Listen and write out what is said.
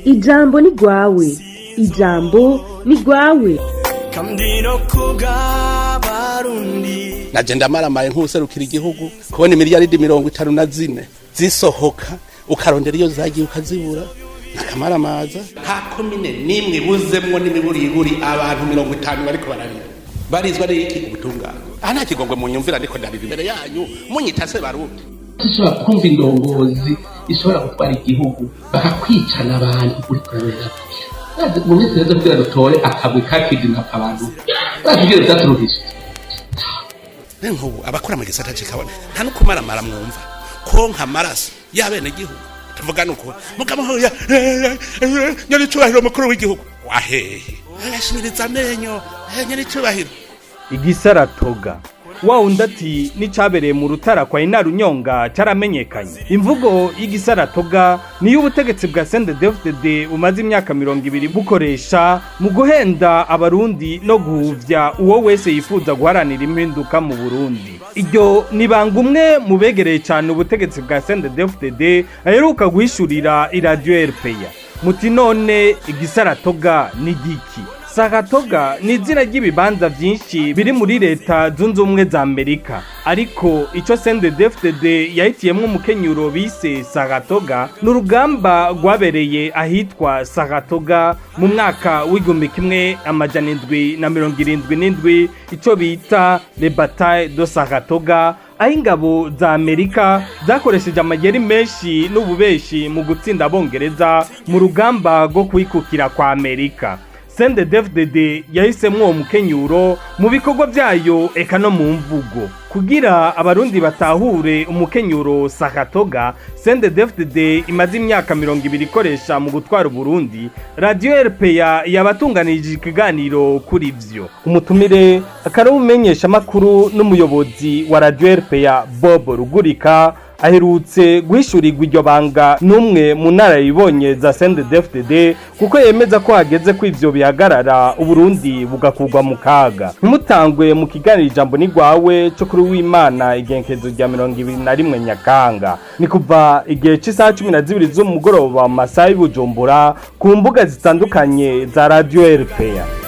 ijambo ni rwawe, ijambo ni rwawe. naje ndamaramaye nk'userukira igihugu kubona miliyaridi 54 zisohoka ukarondera iyo zagiye ukazibura nakamaramaza nta komine nimwe buzemwo n'imiburiburi abantu 50 bariko bararira barizwa n'iki ubutungane nta kigongwe mu nyumvira ndiko ndarira imbere yanyu munyitase barundi ishobora kumva indongozi ishobora gutwara igihugu bakakwicana abantu kuri kurabera mu minsi yose kugira dutore akagwi kakidinapa abantu bakigira byaturuhije nk'ubu abakora mu gisata cikabona nta no kumaramara mwumva konka amaraso y'abene gihugu tuvuga nuko mugabo nyari cyubahiro mukuru w'igihugu wahehe yashimiriza amenyo nyari cyubahiro igisaratoga wawundi ati n'icabereye mu rutara kwa Inarunyonga caramenyekanye. Imvugo y'igisaratoga niyo ubutegetsi bwa 𝒊𝒈𝒊𝒌𝒊 umaze imyaka 20 bukoresha mu guhenda abarundi no guhuvya uwo wese yifuza guharanira impinduka mu Burundi. Iryo nibanga umwe mu begereye cyane ubutegetsi bwa 𝒊𝒈𝒊𝒌𝒊 aheruka guhishurira iradio RPA. Muti none igisaratoga ni giki? Saratoga ni izina ry'ibibanza byinshi biri muri leta zunze ubumwe za Amerika, ariko ico 𝒊𝒈𝒊𝒌𝒊 yahitiyemwo umukenyuro bise Saratoga n'urugamba rwabereye ahitwa Saratoga mu mwaka w'1777 ico bita le bataille de Saratoga, aho ingabo za Amerika zakoresheje amayeri menshi n'ububeshi mu gutsinda abongereza mu rugamba rwo kwikukira kwa Amerika. 𝒊𝒈𝒊𝒌𝒊 yahisemwo uwo mukenyuro mu bikorwa byayo eka no mu mvugo kugira abarundi batahure umukenyuro Saratoga. 𝒊𝒈𝒊𝒌𝒊 imaze imyaka 20 ikoresha mu gutwara Burundi. Radio RPA yabatunganije ikiganiro kuri ivyo. Umutumire akaba umenyesha makuru n'umuyobozi wa Radio RPA Bob Rugurika aherutse guhishurirwa iryo banga n'umwe mu narayibonye za 𝒊𝒈𝒊𝒌𝒊 kuko yemeza ko hageze ko ivyo bihagarara Uburundi bugakurwa mu kaga. Mutangwe mu kiganiro ijambo ni rwawe cyo kuri w'Imana igenkezo rya 21 Nyakanga ni kuva igihe cy'isaha 12 z'umugoroba mu masaha y'Ubujumbura ku mbuga zitandukanye za Radio RPA.